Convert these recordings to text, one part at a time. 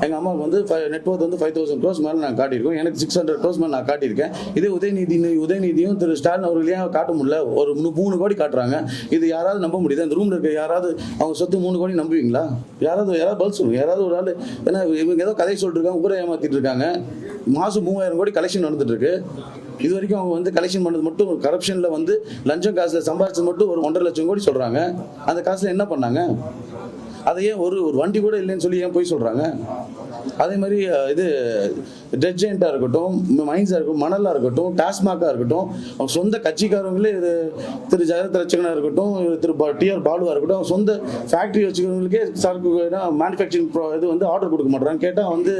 எங்கள் அம்மாவுக்கு வந்து நெட்ஒர்க் வந்து 5,000 crores மேலே நான் காட்டியிருக்கோம். எனக்கு 600 crores மேலே நான் காட்டியிருக்கேன். இதே உதயநிதியும் திரு ஸ்டாலின் அவர்கள் ஏன் காட்ட முடியல? ஒரு 3 கோடி காட்டுறாங்க. இது யாராவது நம்ப முடியுது? அந்த ரூமில் இருக்க யாராவது அவங்க சொத்து 3 கோடி நம்புவீங்களா? யாராவது பதில் சொல்லுங்க. யாராவது ஒரு ஆள், ஏன்னா இவங்க ஏதோ கதை சொல்லிட்டு இருக்காங்க, ஊரை ஏமாத்திட்டு இருக்காங்க. மாதம் 3000 கோடி கலெக்ஷன் நடந்துட்டு இருக்கு. இது வரைக்கும் அவங்க வந்து கலெக்ஷன் பண்ணது மட்டும் கரப்ஷனில் வந்து லஞ்சம் காசில் சம்பாதிச்சது மட்டும் ஒரு 1.5 லட்சம் கோடி சொல்கிறாங்க. அந்த காசில் என்ன பண்ணாங்க? அதையே ஒரு வண்டி கூட இல்லைன்னு சொல்லி ஏன் போய் சொல்கிறாங்க? அதே மாதிரி இது டெட்ஜென்ட்டாக இருக்கட்டும், மைன்ஸாக இருக்கட்டும், மணலாக இருக்கட்டும், டாஸ்மாகாக இருக்கட்டும், அவங்க சொந்த கட்சிக்காரங்களே இது திரு ஜெகத் ரட்சகனாக இருக்கட்டும், திரு டிஆர் பாலுவாக இருக்கட்டும், அவங்க சொந்த ஃபேக்ட்ரி வச்சுக்கிறவங்களுக்கே சரக்கு மேனுஃபேக்சரிங் இது வந்து ஆர்டர் கொடுக்க மாட்டாங்க. கேட்டால் வந்து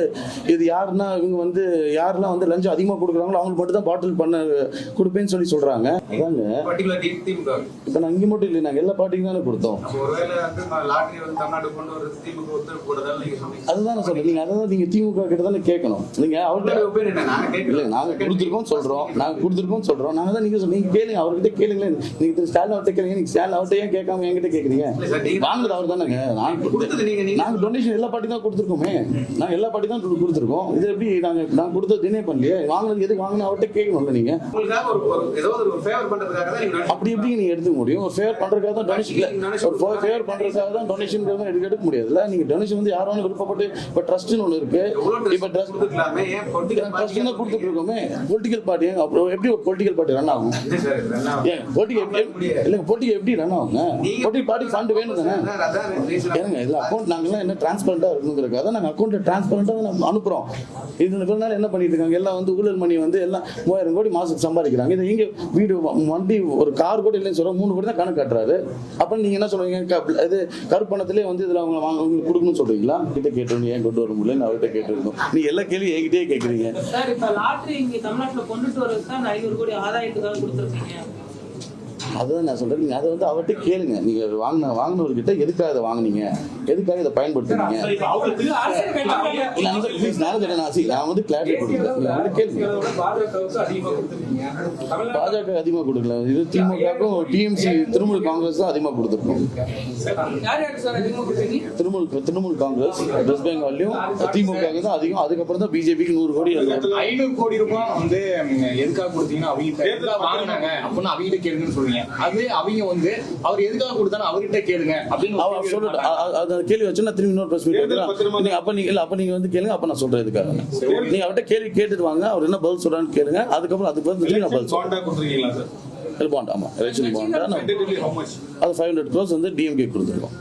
இது யாருன்னா இவங்க வந்து யாரெல்லாம் வந்து லஞ்சம் அதிகமாக கொடுக்குறாங்களோ அவங்களுக்கு மட்டும் தான் பாட்டில் பண்ண கொடுப்பேன்னு சொல்லி சொல்கிறாங்க. அதாங்க இப்போ நான் இங்கே மட்டும் இல்லை, நாங்கள் எல்லா பார்ட்டிக்கும் தானே கொடுத்தோம். அதுதான் நான் சொல்றேன். நீங்க அதான் நீங்க திமுக கிட்ட தானே கேட்கணும். நீங்க அவர்கிட்ட இல்லை, நாங்க கொடுத்துருக்கோம் சொல்றோம், நாங்க தான் நீங்க கேளுங்க, அவர்கிட்ட கேளுங்களேன். நீங்க திரு ஸ்டாலின் அவர்கிட்ட கேளுங்க. நீங்க ஸ்டாலின் அவர்கிட்ட ஏன் கேட்காம என்கிட்ட கேட்குறீங்க? வாங்குறது அவர் தானேங்க. நாங்க டொனேஷன் எல்லா பார்ட்டி தான் கொடுத்துருக்கோமே. நாங்க எல்லா பார்ட்டி தான் கொடுத்துருக்கோம். இது எப்படி நாங்க கொடுத்தது தினே பண்ணலையே? வாங்கினது எதுக்கு வாங்கினா அவர்கிட்ட கேட்கணும்ல. நீங்க அப்படி எப்படி நீங்க எடுத்துக்க முடியும்? ஒரு ஃபேவர் பண்றதுக்காக தான் டொனேஷன், ஒரு ஃபேவர் பண்றதுக்காக தான் டொனேஷன் எடுக்க முடியாதுல்ல. நீங்க டொனேஷன் வந்து யாரும் விருப்பப்பட்டு இப்ப ட்ரஸ்ட்னு ஒண்ணு இருக்கு. இப்ப ட்ரஸ்ட் கொடுத்துட்டு இருக்கோமே. பொலிட்டிக்கல் பார்ட்டி அப்புறம் எப்படி ஒரு பொலிட்டிக்கல் பார்ட்டி ரன் ஆகும்? போட்டிக்கு எப்படி ரன் ஆகுங்க? பொலிட்டிக்கல் பார்ட்டி ஃபண்ட் வேணும் தானே? ஏங்க இதுல அக்கௌண்ட் நாங்கெல்லாம் என்ன டிரான்ஸ்பரண்டா இருக்கணுங்கிறதுக்காக நாங்க அக்கௌண்ட் டிரான்ஸ்பரண்டா நம்ம அனுப்புறோம். இது நாள் என்ன பண்ணிட்டு இருக்காங்க? எல்லாம் வந்து ஊழல் மணி வந்து எல்லாம் 3000 கோடி மாசத்துக்கு சம்பாதிக்கிறாங்க. இது இங்க வீடு வண்டி ஒரு கார் கூட இல்லைன்னு சொல்றோம். 3 கோடி தான் கணக்கு காட்டுறாரு. அப்ப நீங்க என்ன சொல்றீங்க? இது கருப்பணத்திலே வந்து இதுல அவங்க கொடுக்கணும்னு சொல்றீங்களா? கிட்ட கேட்டு ஏன் கொண்டு வர முடியல? அவர்கிட்ட கேட்டுருக்கோம். நீ எல்லா கேள்வி என்கிட்டயே கேட்குறீங்க. சார், இப்ப லாட்டரி இங்க தமிழ்நாட்டுல கொண்டுட்டு வரது தான் 500 கோடி ஆதாயத்துக்காக கொடுத்துருக்கீங்க. அதுதான் நான் சொல்றேன். நீங்க அதை வந்து அவர்கிட்ட கேளுங்க. நீங்க வாங்கினவர்கிட்ட எதுக்காக இதை வாங்கினீங்க, எதுக்காக இதை பயன்படுத்துறீங்க? நான் வந்து கிளாரிட்டி கொடுக்குறேன். கேளுங்க. பாஜக அதிகமாக கொடுக்கல. இது திமுகவுக்கும் டிஎம்சி திரிணாமுல் காங்கிரஸ் தான் அதிகமாக கொடுத்துருக்கோம். திரிணாமுல் காங்கிரஸ் வெஸ்ட் பெங்கால்லையும் திமுக தான் அதிகம். அதுக்கப்புறம் தான் பிஜேபிக்கு 100 கோடி 500 கோடி ரூபாய் வந்து எதுக்காக கொடுத்தீங்கன்னா அவங்க வாங்கினாங்க அப்படின்னு அவங்க கேளுங்கன்னு சொல்றீங்க. அது அவங்க வந்து அவர் எதுக்காக கொடுத்தாலும் அவர்கிட்ட கேளுங்க அப்படின்னு சொல்லிட்டு கேள்வி வச்சு நான் திரும்பி இன்னொரு பிரஸ் மீட் அப்ப நீங்க வந்து கேளுங்க. அப்ப நான் சொல்றேன் எதுக்காக. நீங்க அவர்கிட்ட கேள்வி கேட்டுட்டு வாங்க. அவர் என்ன பதில் சொல்றான்னு கேளுங்க. அதுக்கப்புறம் அதுக்கு பதில் நான் பதில் சொல்றேன். பாண்ட், ஆமா, எலெக்ஷன் பாண்ட் அது 500 crores வந்து டிஎம்கே கொடுத்துருக்கோம்.